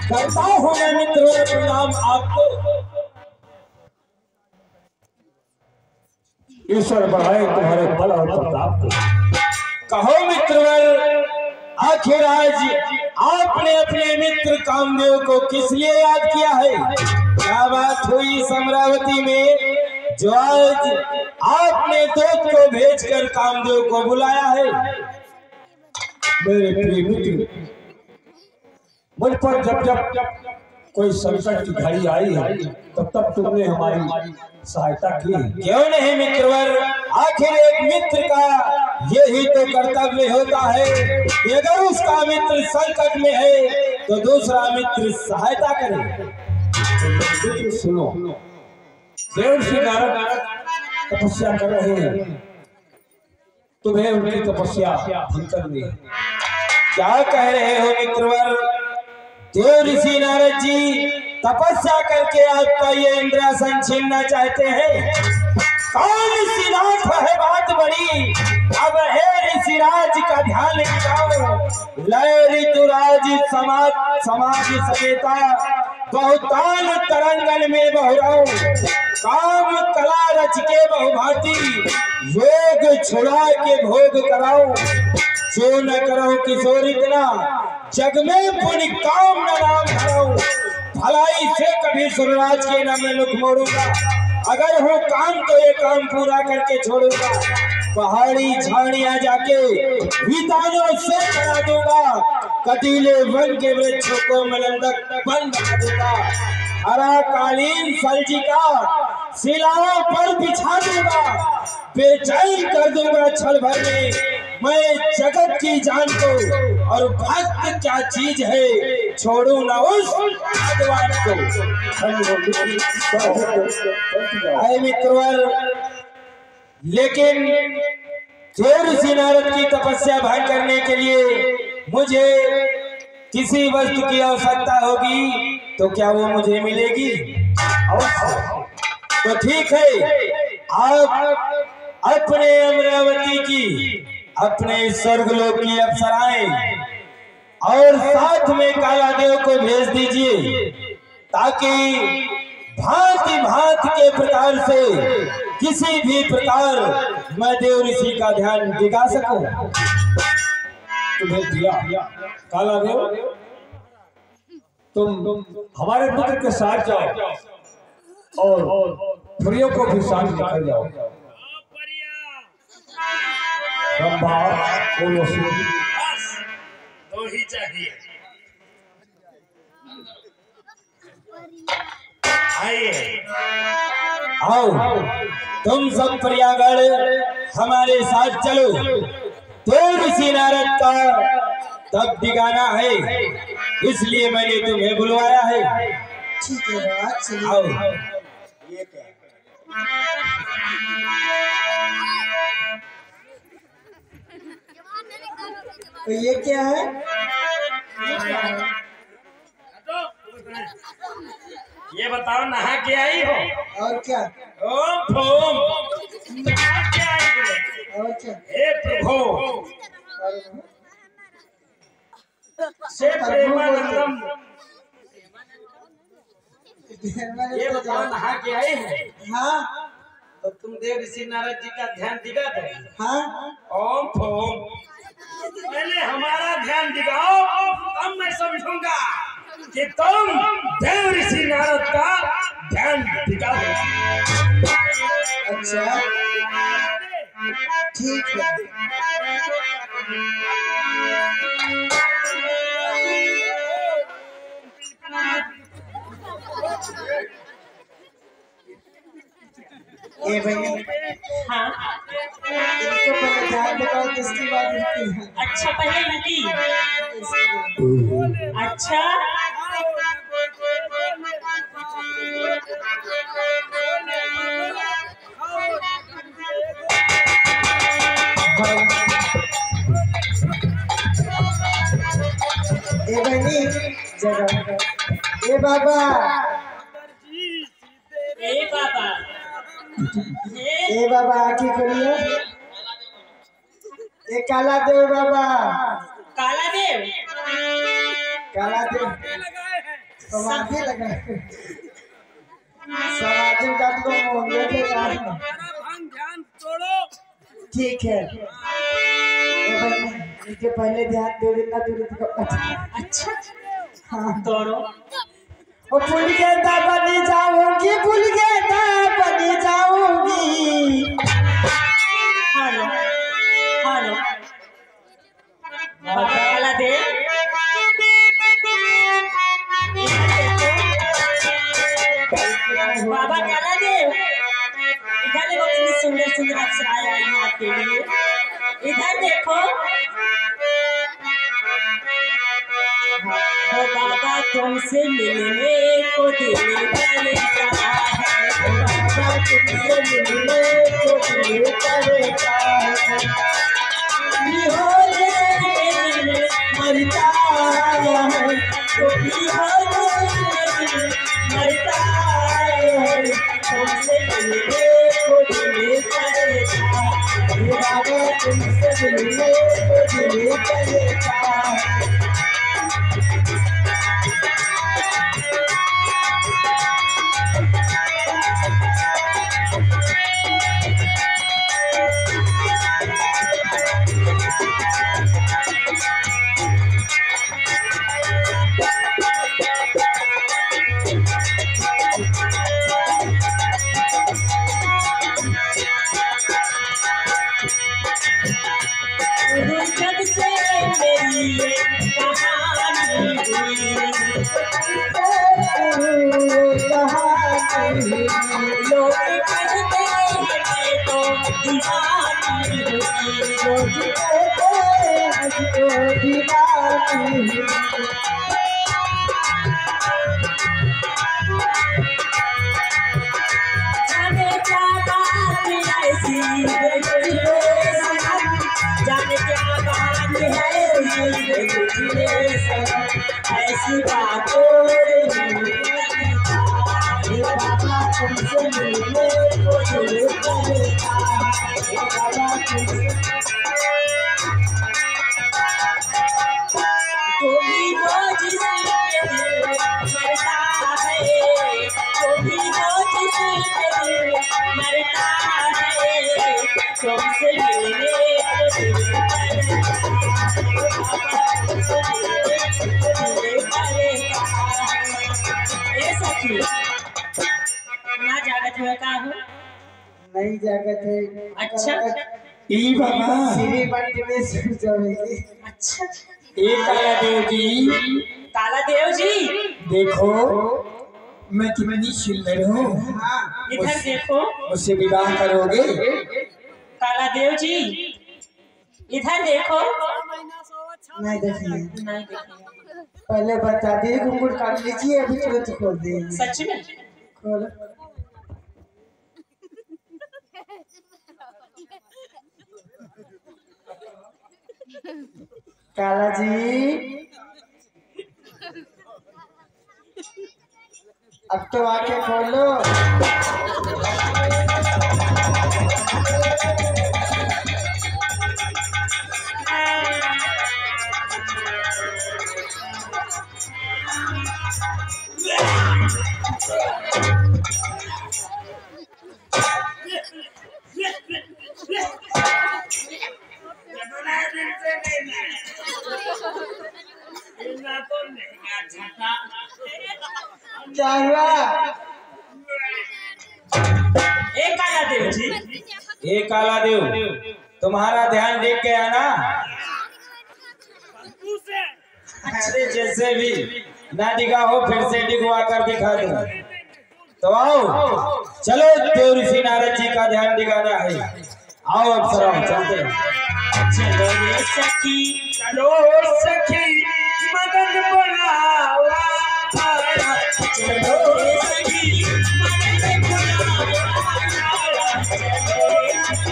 करता हूँ मैं मित्रों प्रणाम आपको। ईश्वर बढ़ाए तुम्हारे बल और प्रताप को। कहो मित्रवर, आखिर आज आपने अपने मित्र कामदेव को किस लिए याद किया है? क्या बात हुई अमरावती में जो आज आपने दूत को भेजकर कामदेव को बुलाया है? मेरे प्रिय मित्र, मुझ पर जब जब कोई संकट की घड़ी आई है तब तब तुमने हमारी सहायता की। क्यों नहीं मित्रवर, आखिर एक मित्र का यही तो कर्तव्य होता है कि अगर उसका मित्र संकट में है तो दूसरा मित्र सहायता करे। तो सुनो, देवर्षि नारद तपस्या कर रहे हैं, तुम्हें उनकी तपस्या भंग करनी है। क्या कह रहे हो मित्रवर? देव ऋषि नारद जी तपस्या करके आपका ये इंद्रासन छीनना चाहते हैं? कौन सी बात है बात बड़ी? अब हे ऋषिराज का ध्यान रखो। लय ऋतुराज समाज समेता बहुतान तरंगन में बहुराओ। काम कला रच के बहुभांति योग छुड़ा के भोग कराओ। जो न करो किशोर इतना जग में पुण्य काम न नाम धराओ। भलाई से कभी सुरराज के नाम में मुख मोड़ूंगा। अगर हो काम तो ये काम पूरा करके छोड़ूंगा। पहाड़ी झाड़ियां जाके वितानों से बना दूंगा। कटीले वन के वृक्षों को मलंदक बन बना दूंगा। हरा कालीन सलजिका शिलाओं पर बिछा दूंगा। बेचैन कर दूंगा क्षण भर में मैं जगत की जान को। और भक्त क्या चीज है छोड़ू ना उस भगवान को। अरे मित्रवर, लेकिन देव ऋषि नारद की तपस्या भंग करने के लिए मुझे किसी वस्तु की आवश्यकता होगी, तो क्या वो मुझे मिलेगी? तो ठीक है, आप अपने अमरावती की, अपने स्वर्गलोक की अप्सराएं और साथ में काला देव को भेज दीजिए, ताकि भांति भांति के प्रकार से किसी भी प्रकार मैं देव ऋषि का ध्यान दिखा सकूं। तुम्हें दिया काला देव, तुम हमारे मित्र के साथ जाओ और प्रियो को भी साथ लेकर जाओ। रंभा बोलो दो ही चाहिए। आइए आओ, तुम सब प्रयागढ़ हमारे साथ चलो। देव ऋषि नारद का तब दिखाना है, इसलिए मैंने तुम्हें बुलवाया है। ठीक है, आओ। ये क्या? तो ये क्या है? ये बताओ, नहा के आई हो? और क्या? ओम फोम नहा के आई हो? और क्या? हे प्रभु से प्रेमानंदम, ये बताओ नहा के आए हैं? हाँ तो तुम देव ऋषि नारद जी का ध्यान दिखा दो। हाँ, ओम फोम, पहले हमारा ध्यान दिखाओ, तब मैं समझूंगा कि तुम देव ऋषि नारद का ध्यान दिखा दो। अच्छा ठीक है। ए भैया, हाँ इनको पहले ध्यान दिखाओ, किसकी बात होती है? अच्छा, पहले इनकी। अच्छा ए बहनी जगह, ए बाबा, ए बाबा, ए बाबा आखी करिए। ए काला देव बाबा, काला समाधि लगा समाधि का तो मोहल्ले के कारण ठीक है इनके पहले ध्यान दे देना अच्छा हाँ तोड़ो। ओ भूल गया बनी जाऊंगी भूल गया बनी जाऊंगी हेलो हेलो बाबा काला दे बाबा काला दे इधर देखो कितनी सुंदर सुंदर अप्सराएं आई हैं आपके लिए। इधर देखो ओ बाबा तुमसे मिलने को दिल करता है। बाबा तुमसे मिलने को दिल करता है हो जाए मरता है तो भी हो जाए मरता है। तुमसे मिलने को दिल करता है। बाबा तुमसे मिलने को दिल करता है जब से मेरी ये कहानी हुई लोग कहते हैं मैं तो दीवानी हुई। जाने क्या बात ऐसी जाने क्या बात है ऐसी बातों बाबा तुमसे मिलने को दिल करता है बाबा तुमसे कोई हो जिसके दिल मरता है कोई हो जिसके दिल मरता है तुमसे मिलने को दिल सखी ना जागत हुआ का हूँ नई जगत है अच्छा ई बाबा श्री मंडी में शुरू जाएगी अच्छा ए काला देव जी काला देव जी देखो मैं कितनी सुंदर हूँ। हाँ इधर देखो मुझसे विवाह करोगे? काला देव जी इधर देखो नहीं देखिए नहीं देखिए पहले बता दिए घुंघट काट लीजिए अभी तुरंत खोल देंगे सच में खोल काला जी अब तो आके खोलो क्या हुआ ए काला देव जी ए काला देव तुम्हारा ध्यान देख गया ना? अरे जैसे भी ना दिखा हो फिर से दिखवा कर दिखा दो। तो आओ चलो देव ऋषि नारद जी का ध्यान दिखाना है। आओ अप्सराओं चलते हैं। चलो रे सखी चलो सखी मदन बुलावा चलो रे सखी मदन बुलावा चलो रे सखी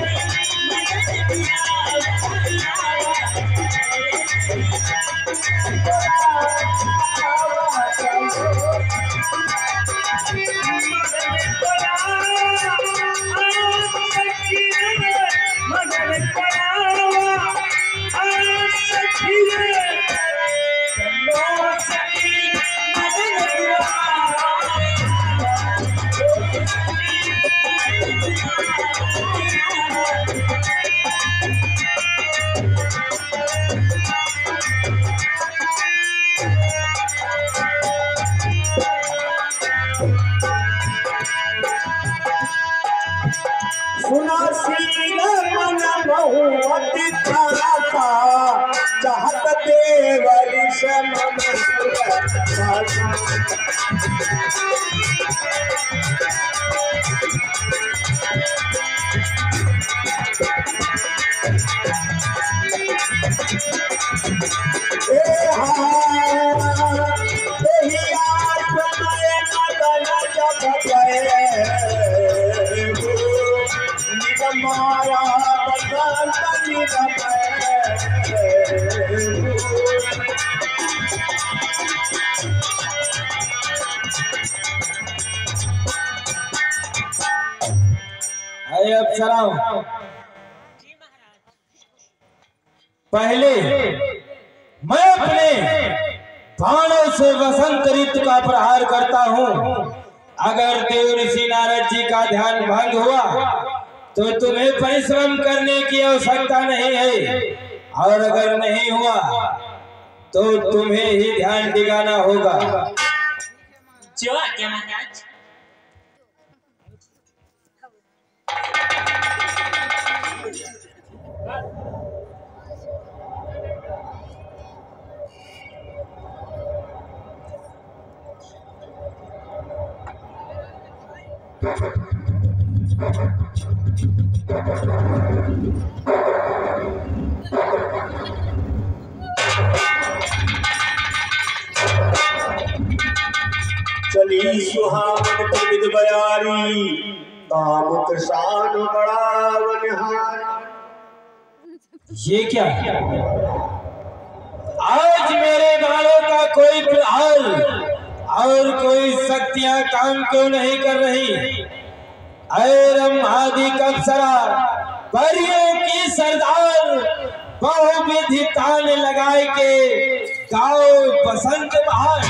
मदन मदन बुलावा देवर समम माया अरे अप्सराओं, पहले मैं अपने बाणों से वसंत ऋतु का प्रहार करता हूँ। अगर देवऋषि नारद जी का ध्यान भंग हुआ तो तुम्हें परिश्रम करने की आवश्यकता नहीं है, और अगर नहीं हुआ तो तुम्हें ही ध्यान दिलाना होगा। जो आज्ञा महाराज। चली सुहावन प्रविद बयारी काम किसान बड़ा वनहार। ये क्या है? आज मेरे बालों का कोई प्रहार और कोई शक्तियां काम क्यों नहीं कर रही? ऐरम आदि अप्सरा परियों की सरदार बहुविधि तान लगाए के गाओ बसंत बहार।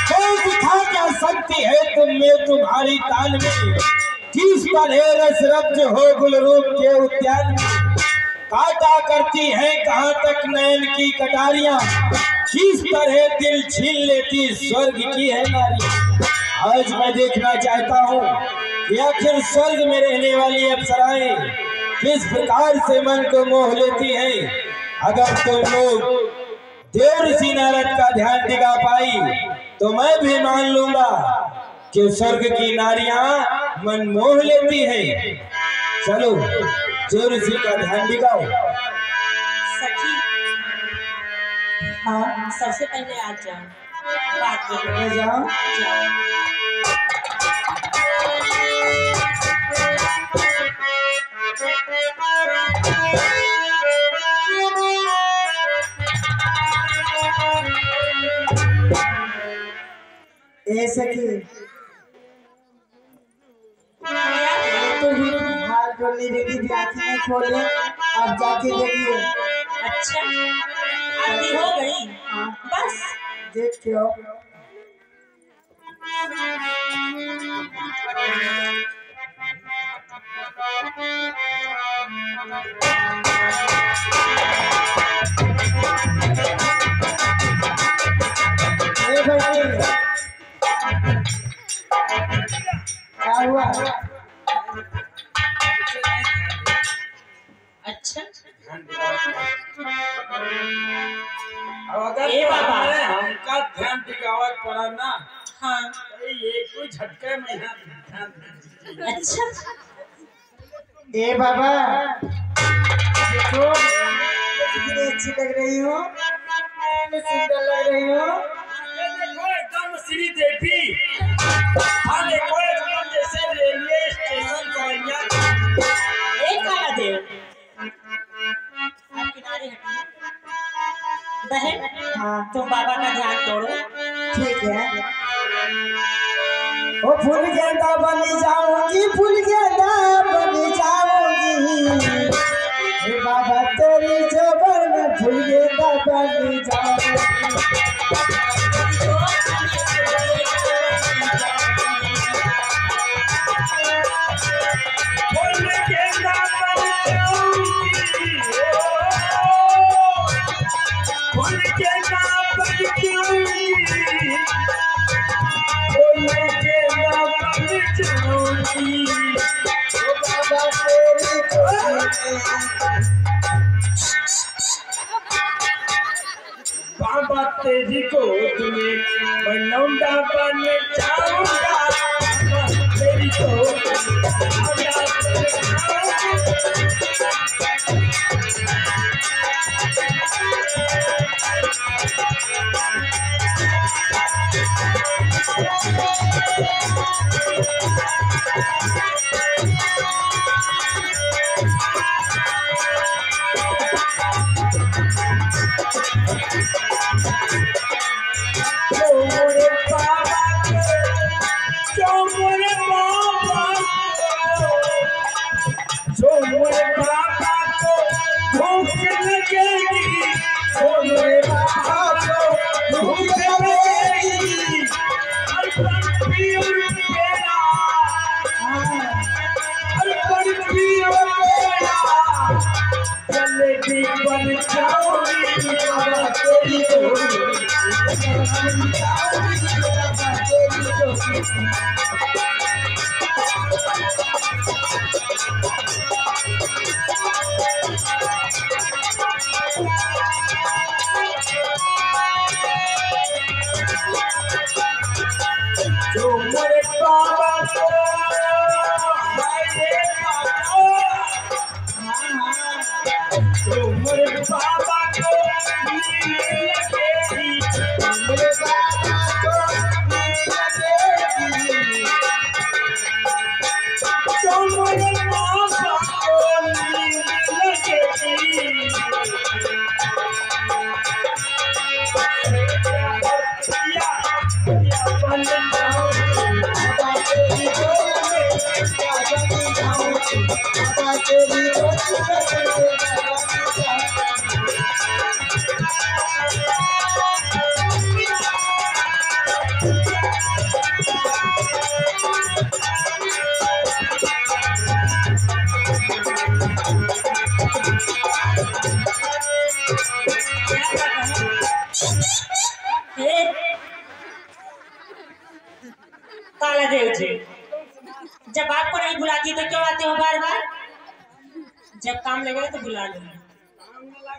तो दिखा क्या सकती है तुम में तुम्हारी तान में? किस तरह रस रब्ज हो गुल रूप के उद्यान में? काटा करती है कहाँ तक नयन की कटारियां? किस तरह दिल छीन लेती स्वर्ग की है नारी? आज मैं देखना चाहता हूँ कि आखिर स्वर्ग में रहने वाली अप्सराएं किस प्रकार से मन को मोह लेती हैं। अगर तुम लोग देवऋषि नारद का ध्यान दिला पाई तो मैं भी मान लूंगा कि स्वर्ग की नारियां मन मोह लेती हैं। चलो देवऋषि का ध्यान दिखाओ। सखी, हाँ सबसे पहले आज जाओ, बात करो। जाओ ए सखी, तो भी हाल जोड़ने लगी थी, आँखें नहीं खोले, अब जाके देखिए। अच्छा, आरती हो गई? बस देख के आओ। क्या हुआ? अच्छा, अगर ए बाबा। हमका ध्यान टिकावत पड़ा ना, हाँ तो ये कोई झटके में यहाँ ध्यान दीजिए। अच्छा, ए बाबा, देखो कितनी अच्छी लग रही हो, कितनी सुंदर लग रही हो। देखो एकदम श्री देवी, हाँ देखो एकदम जैसे रेलवे स्टेशन सवैया। एक काला देव, आप किनारे हटिए। बहन, हाँ तुम बाबा का ध्यान तोड़ो। ठीक है। ओ फूल गेंदा बन जाऊंगी, फूल गेंदा बन जाऊंगी, हे बाबा तेरी जबर में फूल गेंदा बन जाऊंगी। फूल गेंदा बन जाऊंगी, फूल गेंदा बन जाऊंगी, फूल गेंदा बन जाऊंगी, ओ बाबा तेरी जबर में बाबा तेरी गोद में मैं लौंडा बन जाऊंगा, बाबा तेरी गोद में लौंडा बन काला देव जी, जब आपको नहीं बुलाती तो क्यों आते हो बार बार? जब काम लगे तो बुला लो।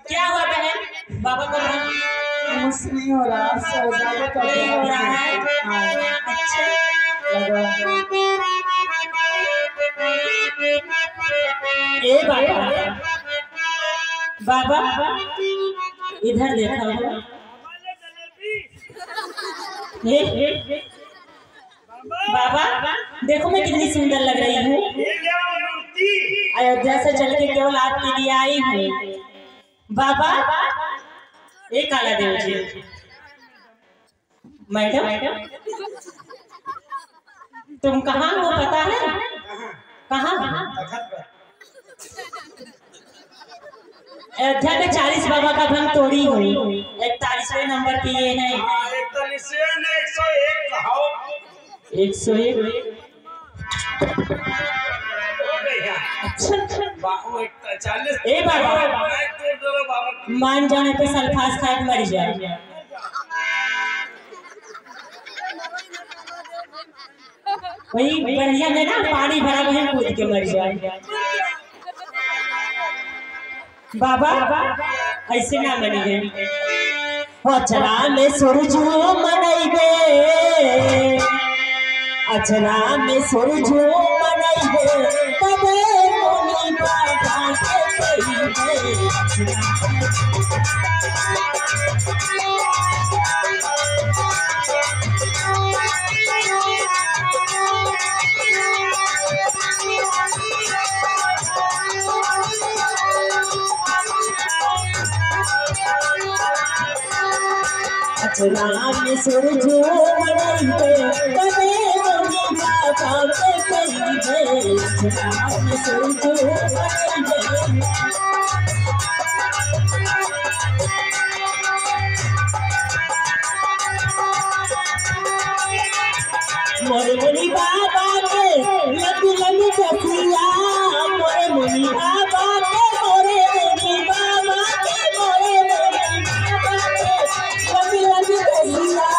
क्या हुआ बहन? बाबा को मुझसे नहीं हो रहा, नहीं हो रहा है। अच्छा ए बाबा, बाबा इधर देखा हो। बाबा देखो मैं कितनी सुंदर लग रही हूँ। अयोध्या से चल के केवल आपके लिए आई हूँ। बाबा एक काला देव जी, मैडम तुम कहाँ हो पता है? कहाँ? अयोध्या में 40 बाबा का भंग तोड़ी हुई, 41वें नंबर पे ये है। 101 ए बाबा मान जाने पे सल्फास खा के मर जाए। वही बढ़िया में ना पानी भरा वही कूद के मर जाए। बाबा ऐसे ना मनी है। अचरा में सूरज मनैबे, अचरा में सूरज मनैबे, तबे मोनी बाबा के कहिबे। अचरा में सूरज मनैबे, तबे मोनी बाबा के कहिबे। अचरा में सूरज मनैबे। मोरे मुनि बाबा के लग लग कसिया, मोरे मुनि बाबा के, मोरे मुनि बाबा के, मोरे मुनि बाबा के लग लग कसिया।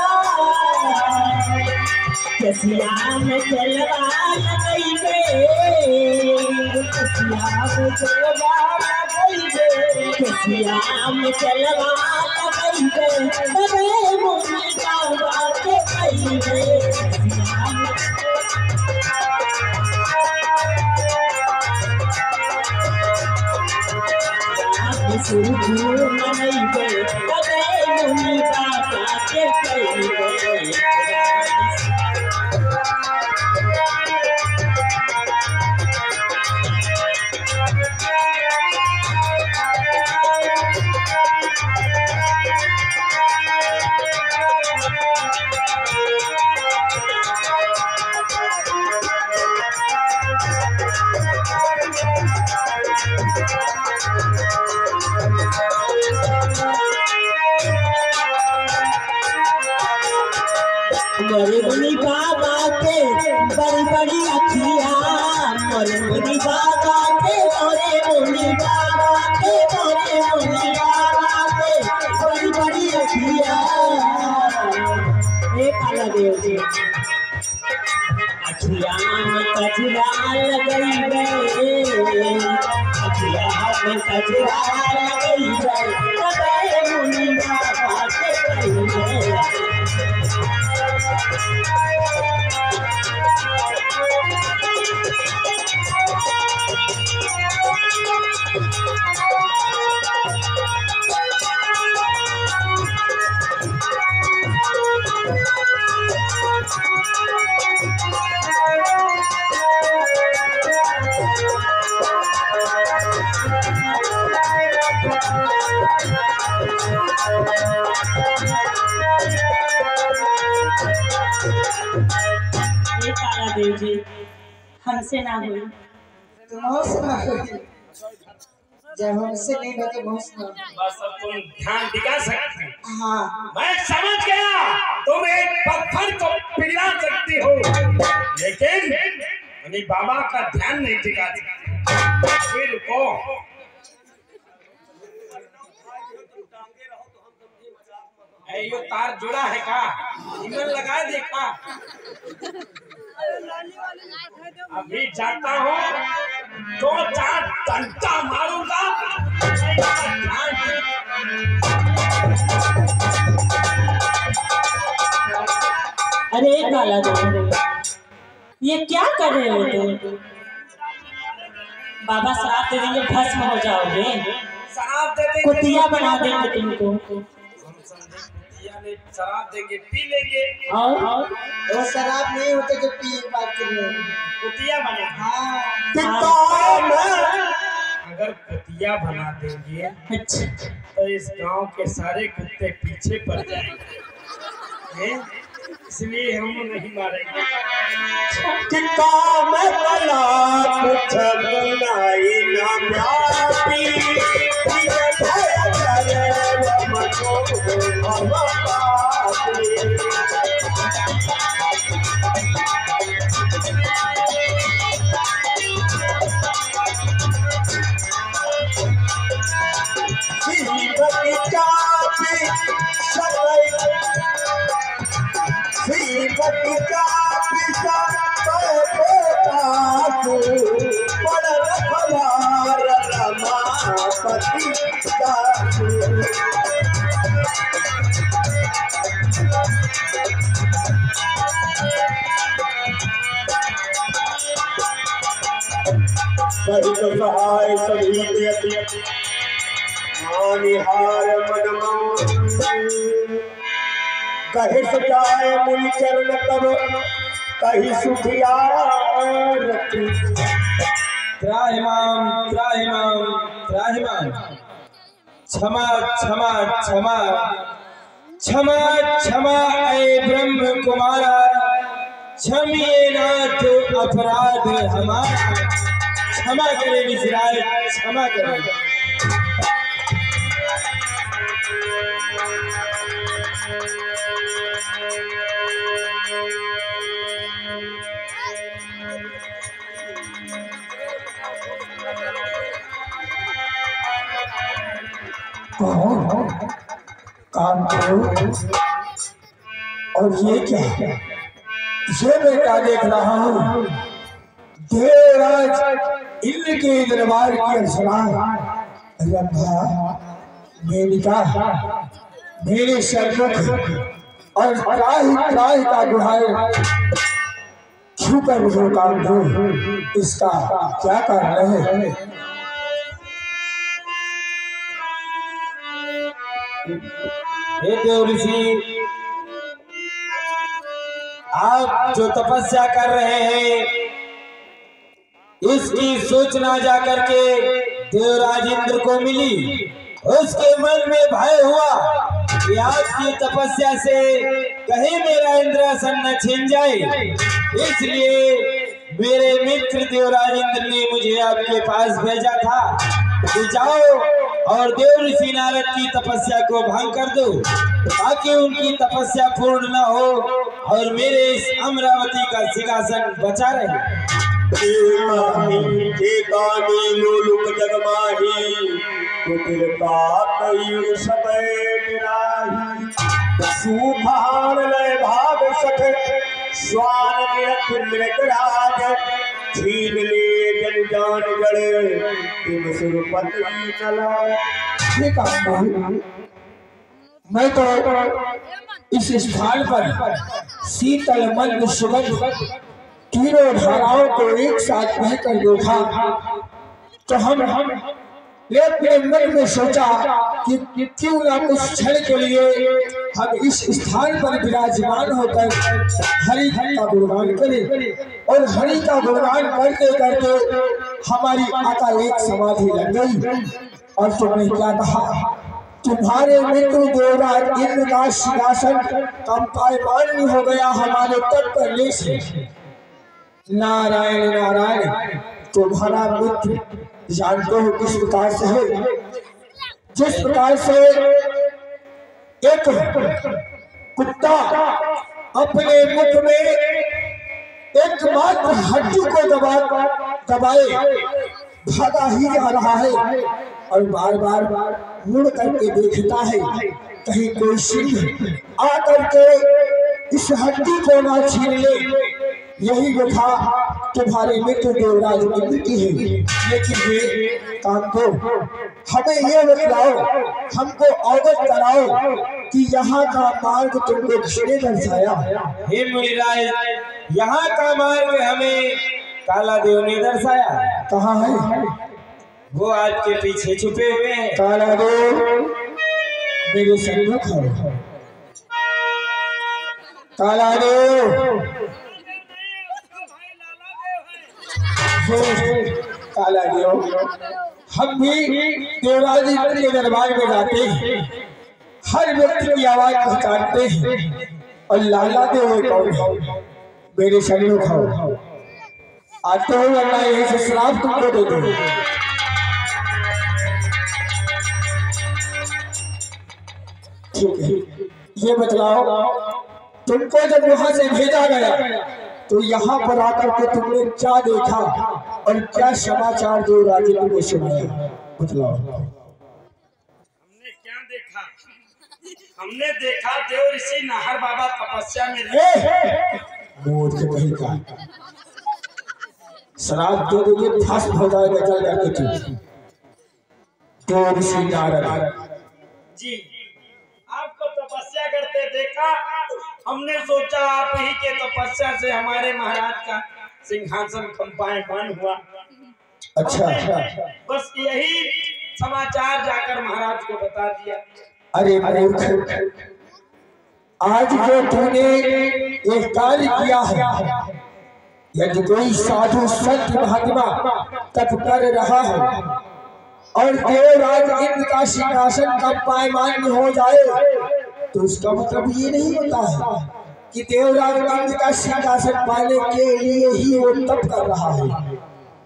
कसिया में चलवा लगइबे, कसिया में चलवा लगइबे, कसिया में चलवा लगइबे। तबे मोनी बाबा के कहिए सुरभू मनैबे तबे मोनी बाबा के कहिए मोरे मुनि बाबा के बड़ी बड़ी अखियाँ मोरे मुनि बाबा के मोरे मुनि बाबा के मोरे मुनि बाबा के बड़ी बड़ी अखियाँ एक काला देव जी अखियाँ में कजरा लगई गए अखियाँ में कजरा लगई गए तबे मुनि बाबा के कहिए देव जी हमसे ना हुई तुम हौसला जब हमसे नहीं होते हौसला बस अब तुम ध्यान दिखा सकती हो। हाँ मैं समझ गया तुम एक पत्थर को पिघला सकती हो लेकिन अपनी बाबा का ध्यान नहीं दिखा सकती। अभी रुको ये तार जुड़ा है का ईमेल लगा देखा अभी जाता हूँ 2-4 डंडा मारूंगा अरे काला देव ये क्या कर रहे हो तुम बाबा शराब दे देंगे भस्म हो जाओगे शराब दे देंगे कुतिया बना देंगे तुमको शराब देंगे पी लेंगे और वो शराब नहीं होते जो पी बात कर रहे हो कुतिया बना हाँ अगर कुतिया बना देंगे अच्छा तो इस गांव के सारे कुत्ते पीछे पड़ जाएंगे हैं? इसलिए हम नहीं मारेंगे सहाय सभी हानिहार मन कहे सजाए मुल चरण तब कही सुखिया त्राहिमाम त्राहिमाम त्राहिमाम क्षमा क्षमा क्षमा क्षमा क्षमा ऐ ब्रह्म कुमारा क्षमिए नाथ अपराध हमारा क्षमा करे विजराय क्षमा करे काम करो और ये क्या है ये मैं क्या देख रहा हूँ देवराज इंद्र के दरबार की अर्चना रंभा मेनका मेरे सन्मुख और त्राहि का गुहार छूकर मुझे काम दो, इसका क्या कारण है? हे देव ऋषि, आप जो तपस्या कर रहे हैं इसकी सूचना जाकर के देवराज इंद्र को मिली। उसके मन में भय हुआ कि आपकी तपस्या से कहीं मेरा इंद्रासन न छीन जाए, इसलिए मेरे मित्र देवराज इंद्र ने मुझे आपके पास भेजा था कि जाओ और देव ऋषि नारद की तपस्या को भंग कर दो, ताकि उनकी तपस्या पूर्ण न हो और मेरे इस अमरावती का सिंहासन बचा रहे। लोलुप जगमाही सुभान लय भाग सख स्वान मृगराज छीन ले जन जान गढ़ तुम सुरपति चला। मैं तो इस स्थान पर शीतल मंद सुगंध तीनों धाराओं को एक साथ बहकर देखा, तो हम अपने मन में सोचा कि क्यों ना कुछ क्षण के लिए हम इस स्थान पर विराजमान होकर हरि का गुणगान करें। और हरि का गुणगान करते करते हमारी एक समाधि लग गई। और तुमने क्या कहा? तुम्हारे मित्र देवराज इंद्र का सिंहासन कंपायमान हो गया हमारे तट पर ले से। नारायण नारायण, तुम्हारा मित्र जानते हो किस प्रकार से है? जिस प्रकार से एक कुत्ता अपने मुख में एकमात्र हड्डी को दबाए भागा ही जा रहा है और बार बार मुड़ करके देखता है कहीं कोई सिंह आकर के इस हड्डी को ना छीन ले। यही व्यथा तुम्हारे मित्र देवराज इंद्र की है। लेकिन ये काम को हमें ये बतलाओ, हमको अवगत कराओ कि यहाँ का मार्ग तुमको किसने दर्शाया? हे मुनिराज, यहाँ का मार्ग हमें काला देव ने दर्शाया। कहाँ है? वो आपके पीछे छुपे हुए हैं। काला देव मेरे सन्मुख है। काला देव, काला देव, हम भी देवराज इंद्र के दरबार में जाते हैं, हर व्यक्ति की आवाज पहचानते हैं और लाला देव कौन है? मेरे सन्मुख हो। आते हो वरना यही से श्राप तुमको दे दो। ठीक है, ये बतलाओ, तुमको जब वहां से भेजा गया तो यहाँ पर आकर के तुमने क्या देखा और क्या समाचार देवराज इंद्र को सुनाया? बतलाओ। हमने क्या देखा? हमने देखा देव ऋषि नाहर बाबा तपस्या में मूर्ख कहीं का शराब दे देंगे, फांस हो जाएगा जल करके तू। देव ऋषि नारद जी, आपको तपस्या करते देखा, हमने सोचा आप ही के तपस्या से हमारे महाराज का सिंहासन कंपायमान हुआ। अच्छा, बस यही समाचार जाकर महाराज को बता दिया। अरे मूर्ख, आज जो तूने एक कार्य किया है, यदि कोई साधु संत महात्मा तप कर रहा है और देवराज इंद्र का सिंहासन कंपायमान हो जाए तो उसका मतलब ये नहीं होता है कि देवराज इंद्र का सिंहासन पाने के लिए ही वो तप कर रहा है।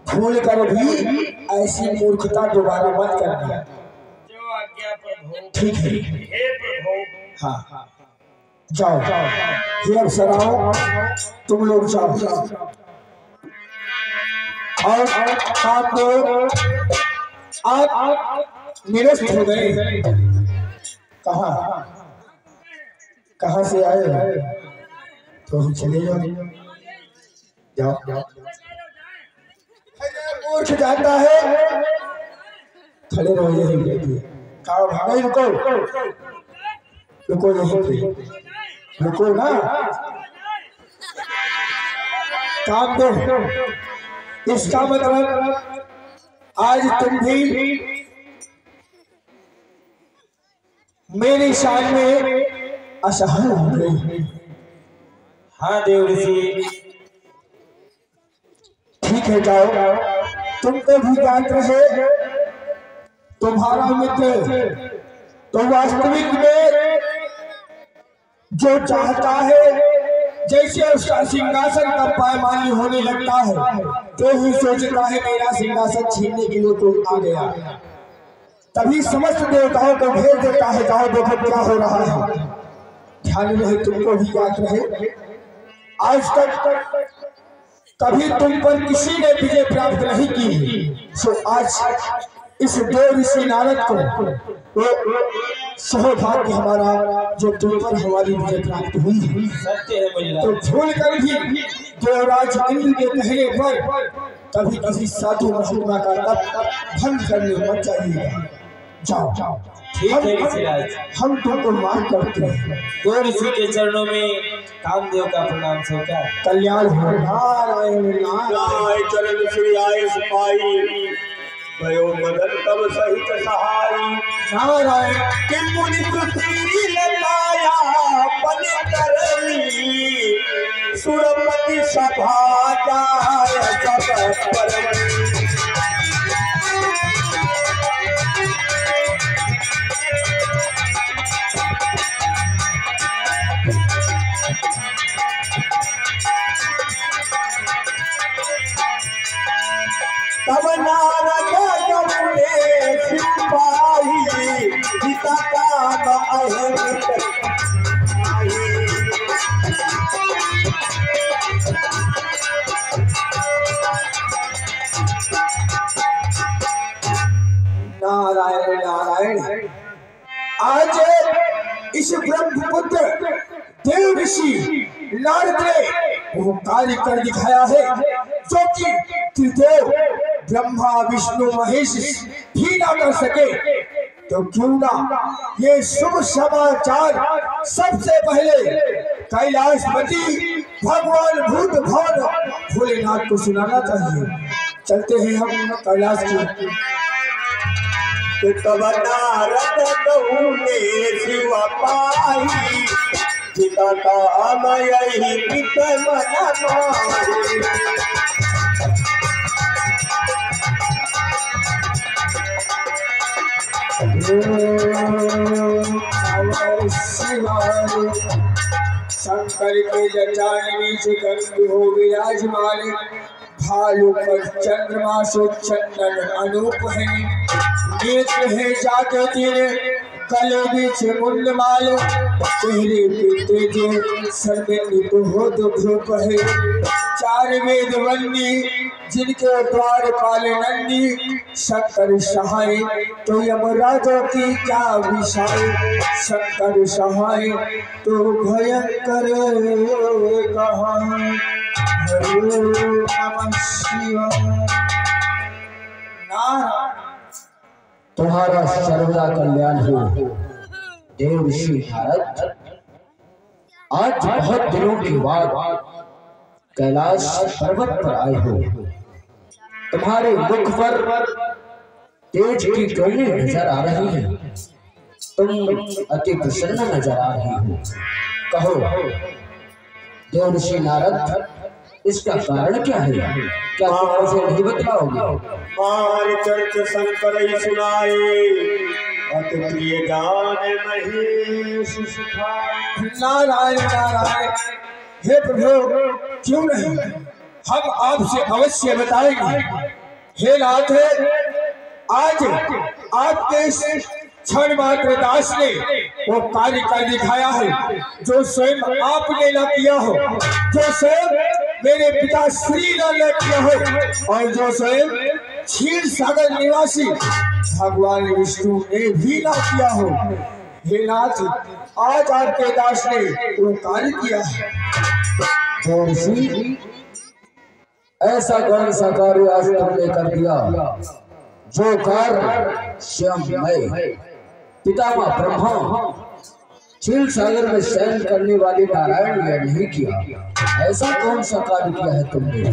भूल कर भी ऐसी मूर्खता दोबारा मत करना। जो आज्ञा प्रभु। ठीक है, हे प्रभु। हाँ, जाओ, ये अफसराओ तुम लोग जाओ और आप निरस्त हो गए। कहाँ से आए? तो हम चले जाओ। मूर्ख जाता है, खड़े रहो। यही भागो, रुको। रुको यहीं पे, रुको ना, काम दो। इसका मतलब आज तुम भी मेरी शान में असहाय हो गई। हाँ देव ऋषि, ठीक है जाओ, तुम तो भी जानते रहे तुम्हारा मित्र तो वास्तविक में जो चाहता है, जैसे उसका सिंहासन का पायमानी होने लगता है तो ही सोचता है मेरा सिंहासन छीनने के लिए कोई आ गया, तभी समस्त देवताओं को भेज देता है, जाओ देखो क्या हो रहा है। ध्यान रहे, तुमको भी याद रहे, आज तक कभी तुम पर किसी ने विजय प्राप्त नहीं की, सो आज इस देव ऋषि नारद को वो सौभाग्य हमारा जो तुम पर हमारी विजय प्राप्त हुई है। सत्य है मुल्ला। तो भूल कर भी देवराज इंद्र के कहने पर कभी कभी साधु महात्मा का तप भंग करने मत चाहिए। जाओ जाओ, ठीक है ऋषिराज, हम तुमको मान करते हैं। देव ऋषि के चरणों में कामदेव का प्रणाम स्वीकार। कल्याण हो। नारायण नारायण। चरण श्री आय सिपाही भयो मदन तब सहित सहारी। नारायण। कि मुनि पृथ्वी लगाया बन करनी सुरपति सभा जाय जगत परमनी। तब नारद गौरे सिपाही पिता का अहित नारायण नारायण। आज इस ब्रह्मपुत्र देव ऋषि नारद ने वो कार्य कर दिखाया है जो कि त्रिदेव ब्रह्मा विष्णु महेश भी ना कर सके। तो क्यों ना ये शुभ समाचार सबसे पहले कैलाशपति भगवान भूत भवन भोलेनाथ को सुनाना चाहिए। चलते हैं हम कैलाश की। तब नारद गौरे शिव पाही पिता का मयहि पित मन माही। शंकर के जटानी सुगंध हो विराजमान, भालू पर चंद्रमा सो चंदन अनूप है। नेत्र है जाके तेरे गले बीच मुंडमाल, चेहरे पे तेज सर में निप हो तो भ्रूप है। चार वेद वन्नी जिनके द्वार पाले नंदी, शंकर सहाय तो यमराजों की क्या विशाल। शंकर सहाय तो भयंकर कहाँ। हरि नमः शिवाय। नारायण। तुम्हारा सर्वदा कल्याण हो देव ऋषि नारद। आज बहुत दिनों के बाद कैलाश पर्वत पर आए हो। तुम्हारे मुख पर तेज की किरणें नजर आ रही हैं। तुम अति प्रसन्न नजर आ रही हो। कहो देव ऋषि नारद, इसका कारण क्या है? क्या तुम मुझे नहीं बताओगे? मार चर्च शंकर सुनाए अति प्रिय गान महेश सुखाए। नारायण नारायण। हे प्रभु, क्यों नहीं, हम आपसे अवश्य बताएंगे। हे नाथ, आज आपके इस क्षण मात्र दास ने वो कार्य कर दिखाया है जो स्वयं आपने न किया हो, जो स्वयं मेरे पिता श्री ने किया हो, और जो स्वयं क्षीर सागर निवासी भगवान विष्णु ने भी ना किया हो। हे नाथ, आज आपके दास ने वो कार्य किया है। ऐसा कौन सा कार्य आज तुमने कर दिया जो कार्य स्वयं मैं पितामह ब्रह्मा क्षीर सागर में शयन करने वाले नारायण ने नहीं किया। ऐसा कौन सा कार्य किया है तुमने?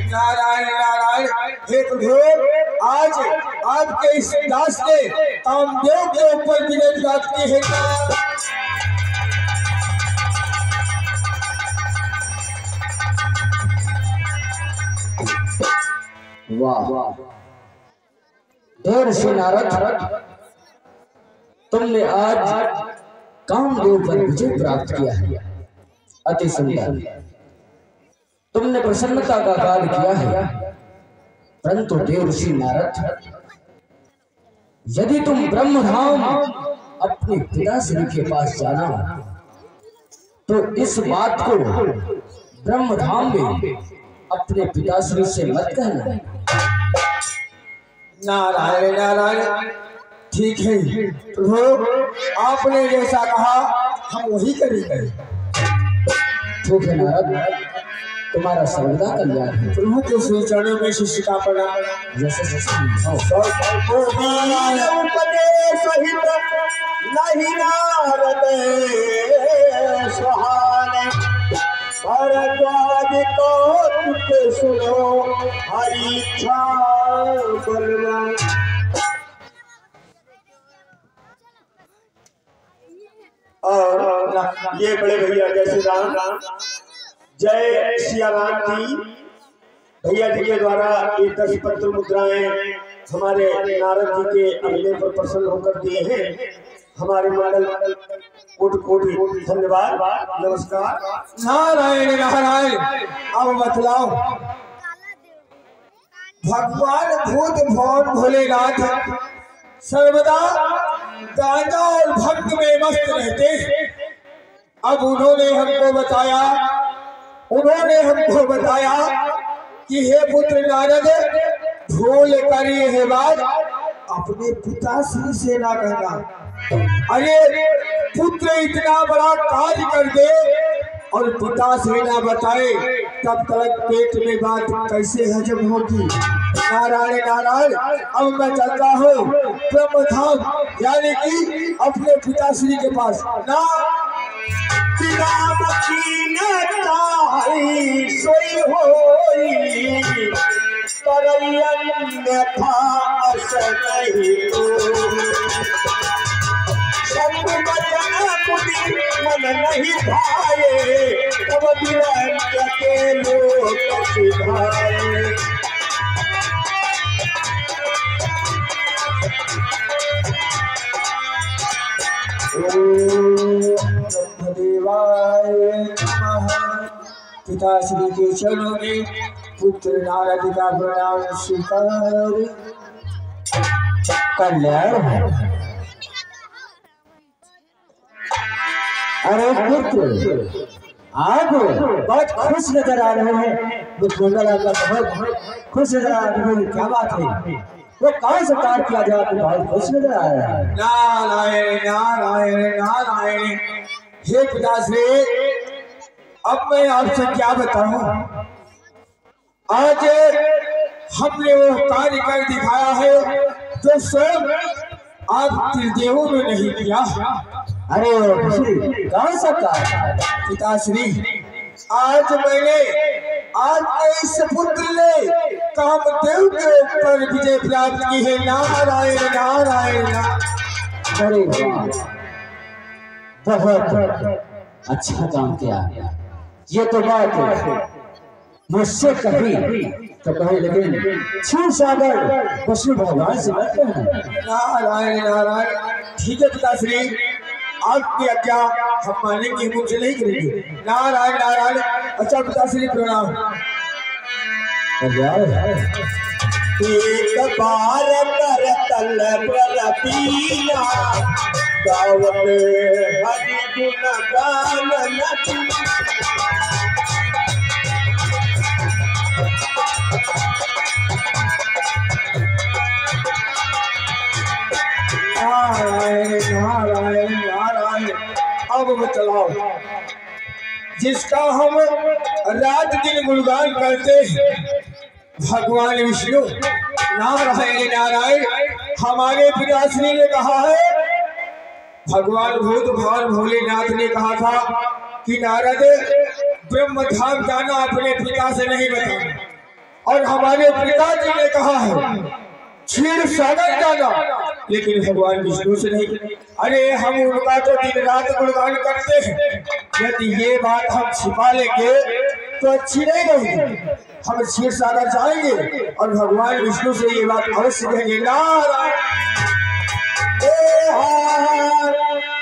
नारायण नारायण, हे प्रभु, आज आपके इस दास ने कामदेव के ऊपर विजय प्राप्त की है। वाह, देव ऋषि नारद, तुमने आज कामदेव पर विजय प्राप्त किया है। अति सुंदर, तुमने प्रसन्नता का कार्य किया है। परंतु देव ऋषि नारद, यदि तुम ब्रह्मधाम अपने पिताश्री के पास जाना तो इस बात को ब्रह्मधाम में अपने पिताश्री से मत कहना। नारायण नारायण, ठीक है प्रभु, आपने जैसा कहा हम वही करेंगे। ठीक है नारद, तुम्हारा सर्वदा कल्याण है। प्रभु के श्री चरणों में शिष्य का प्रणाम। जैसे सहित नहीं नारद सुहाने, भरद्वाज को तुझे सुनो हरि इच्छा बलवान। और ये बड़े भैया जय श्री राम, जय सिया राम जी, भैया जी के द्वारा ये 10 पत्र मुद्राएं हमारे नारद जी के अगले पर प्रसन्न होकर दिए हैं। हमारे मॉडल कोटि कोटि धन्यवाद, नमस्कार। नारायण नारायण, अब बतलाओ, भगवान भूत भवन भोलेनाथ सर्वदा गांजा और भक्त में मस्त रहते हैं। अब उन्होंने हमको बताया कि हे पुत्र नारद, भूल कर यह बात अपने पिताश्री से ना कहना। अरे पुत्र इतना बड़ा कार्य कर दे और पिताश्री ना बताए, तब तक पेट में बात कैसे हजम होगी। नारायण नारायण, अब मैं चलता हूँ ब्रह्मधाम, यानी कि अपने पिताश्री के पास। ना सोई होई अन्यथा मन नहीं भाए, तब के लोग सिधाए। ब्रह्मदेवाय नमः। पिताश्री के चरणों में पुत्र नारद का प्रणाम स्वीकार। कल्याण है। अरे पुत्र, आप बहुत खुश नजर आ रहे हैं। बहुत खुश नजर आ रहे हैं, क्या बात है? वो कौन सा कार्य किया जाए आपको बहुत खुश नजर आ रहा है? नारायण नारायण नारायण, हे पिताश्री, अब मैं आपसे क्या बताऊं। आज हमने वो कार्य कर दिखाया है जो स्वयं आप त्रिदेवों में नहीं किया। अरे कौन सा कार्य? पिताश्री, आज इस पुत्र ने कामदेव के ऊपर विजय प्राप्त की है। नारायण नारायण। अरे बहुत अच्छा काम किया। ये तो बात है मुझसे कभी तो कहे, लेकिन क्षीर सागर विष्णु भगवान से मत कहना। नारायण नारायण, ठीक है पिताश्री, आपकी आज्ञा हम मानेंगे, मुझे नहीं करेंगे। नारायण नारायण। अच्छा पिताश्री प्रणाम। एक बार कर तल पर पीना, गावत हरि गुण गान नदी। नारायण नारायण नारायण। अब बतलाओ, जिसका हम रात दिन गुणगान करते हैं, भगवान विष्णु। नारायण नारायण, हमारे पिताश्री ने कहा है भगवान भूत भगवान भोलेनाथ ने कहा था कि नारद ब्रह्म धाम जाना अपने पिता से नहीं बताना, और हमारे पिताजी ने कहा है क्षीर सागर जाना, लेकिन भगवान विष्णु से नहीं। अरे हम उनका तो दिन रात गुणगान करते हैं, यदि ये बात हम छिपा लेंगे तो अच्छी नहीं रहेगी। हम क्षीर सागर जाएंगे और भगवान विष्णु से ये बात अवश्य कहेंगे। नारायण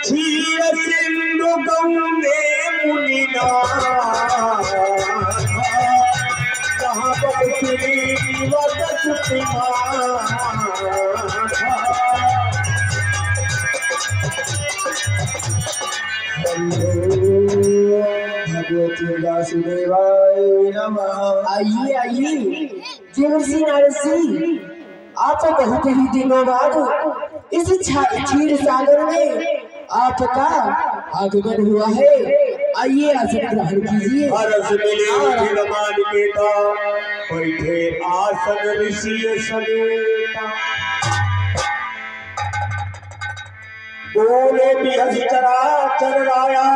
क्षीर सिंधु गंगे मुनिना कहाँ भगवती वासुदेवाय नमः। आइए आइए देवर्षि नारद जी, आप बहुत ही दिनों बाद इस क्षीर सागर में आपका आगमन हुआ है। आइए आसन ग्रहण कीजिए। हरस मिले रमान केता बैठे आसन ऋषि समेता, बोले बिहस चराचर राया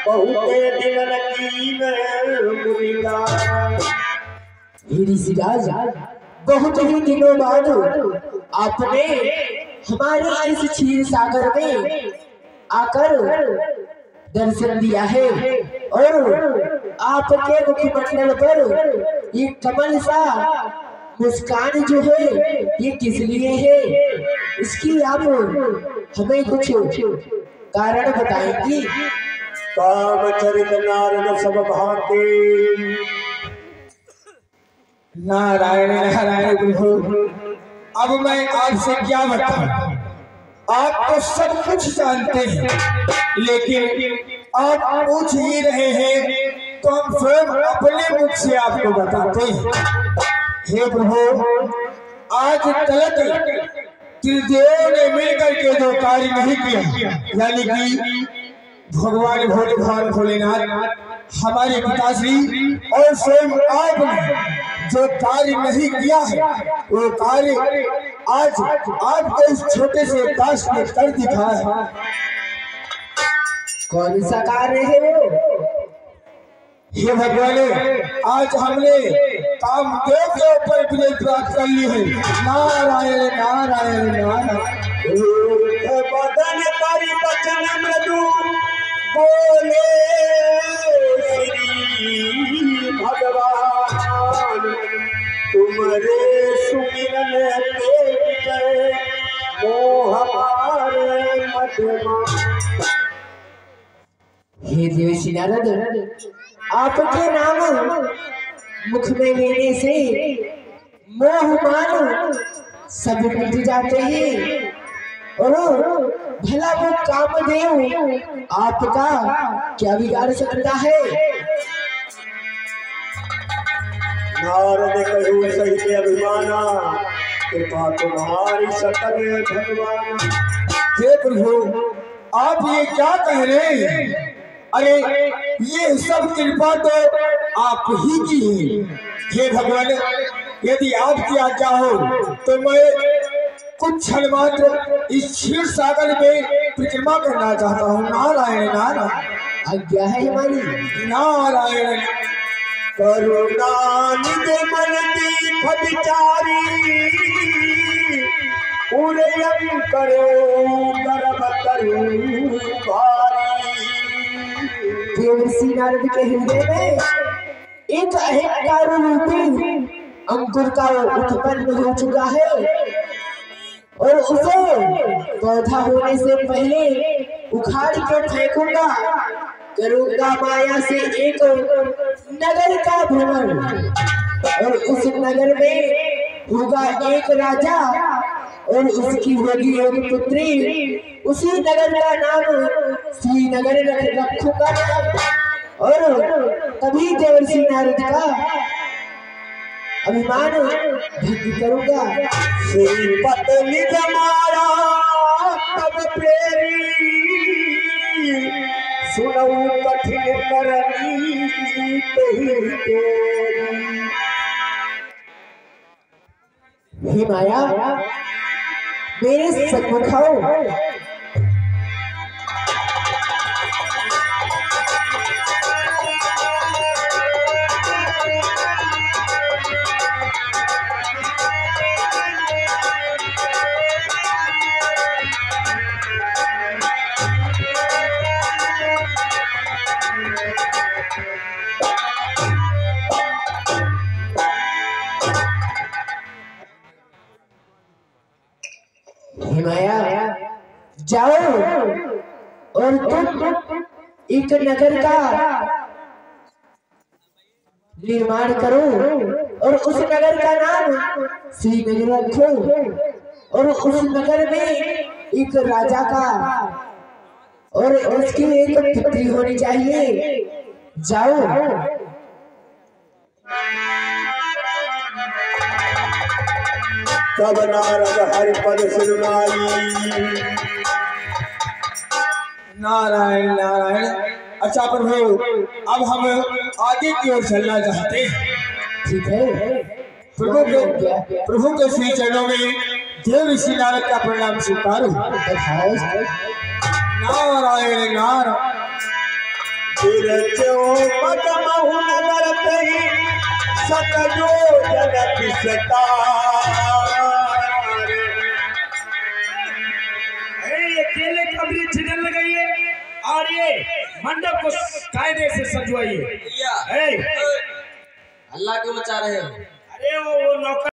बहुते दिन कीन मुनिगा। ऋषिराज, बहुत ही दिनों बाद आपने हमारे इस क्षीर सागर में आकर दर्शन दिया है, और आपके मुखमंडल पर ये कमल सा मुस्कान जो है ये किस लिए है, इसकी आप हमें कुछ कारण बताएंगी? कामचरित नारद सब भाते, नारायण नारायण प्रभु, अब मैं आपसे क्या बताऊं? आप तो सब कुछ जानते हैं, लेकिन आप पूछ ही रहे हैं तो हम स्वयं अपने मुख से आपको बताते हैं। हे प्रभु, आज तक त्रिदेव ने मिलकर के जो कार्य नहीं किया, यानी कि भगवान भोलेनाथ, हमारे पिताश्री और स्वयं आपने जो कार्य नहीं किया है, वो कार्य आज आपको इस छोटे से दास ने कर दिखाया है। कौन सा कार्य है वो? हे भगवान, आज हमने कामदेव के ऊपर विजय प्राप्त कर ली है। नारायण नारायण नारायण। बदन करी बचन मृदु बोले श्री भगवान, तुम्हारे सुमिरन के मोह हमारे मधुमा। हे देवर्षि नारद, आपके नाम मुख में लेने से मोह मान सब मिट जाते हैं, और भला वो कामदेव आपका क्या बिगाड़ सकता है? नारद कहूँ सही अभिमाना, कृपा तुम्हारी सकल भगवान। हे प्रभु, आप ये क्या कह रहे हैं? अरे ये सब कृपा तो आप ही की है। हे भगवान, यदि आपकी आज्ञा हो तो मैं कुछ क्षण मात्र इस क्षीर सागर में परिक्रमा करना चाहता हूँ। नारायण नारायण। आज्ञा है हमारी। नारायण। करुणानिधि मन दीप विचारी, उदयम करो गर्भ करो भारी। देवर्षि नारद के हृदय में एक अहंकार रूपी अंकुर का उत्पन्न हो चुका है, और उसे पौधा होने से पहले उखाड़ के फेंकूंगा। करूंगा माया से एक नगर का भ्रमण, और उस नगर में होगा एक राजा और उसकी होगी एक पुत्री। उसी नगर का नाम श्रीनगर रखूंगा, और तभी देवर्षि नारद का अभिमान भंग करूंगा। श्रीपत निज मारा तब प्रेरी, सुनऊ कठिन करनी तेरी तेरी। हे माया, मेरे सन्मुख आओ। जाओ और तुम एक नगर का निर्माण करो और उस नगर का नाम श्रीनगर रखो और उस नगर में एक राजा का और उसकी एक पुत्री होनी चाहिए। जाओ। तब नारद हरिपद सिरनाई। नारायण नारायण। अच्छा प्रभु, अब हम आगे की ओर चलना चाहते हैं। ठीक है। प्रभु के श्री चरणों में देव ऋषि नारद का प्रणाम स्वीकार। नारायण नारायण। केले का वृक्ष न लगाइए और ये मंडप को कायदे से सजवाइए। अल्लाह क्यों मचा रहे हो? अरे वो नौकर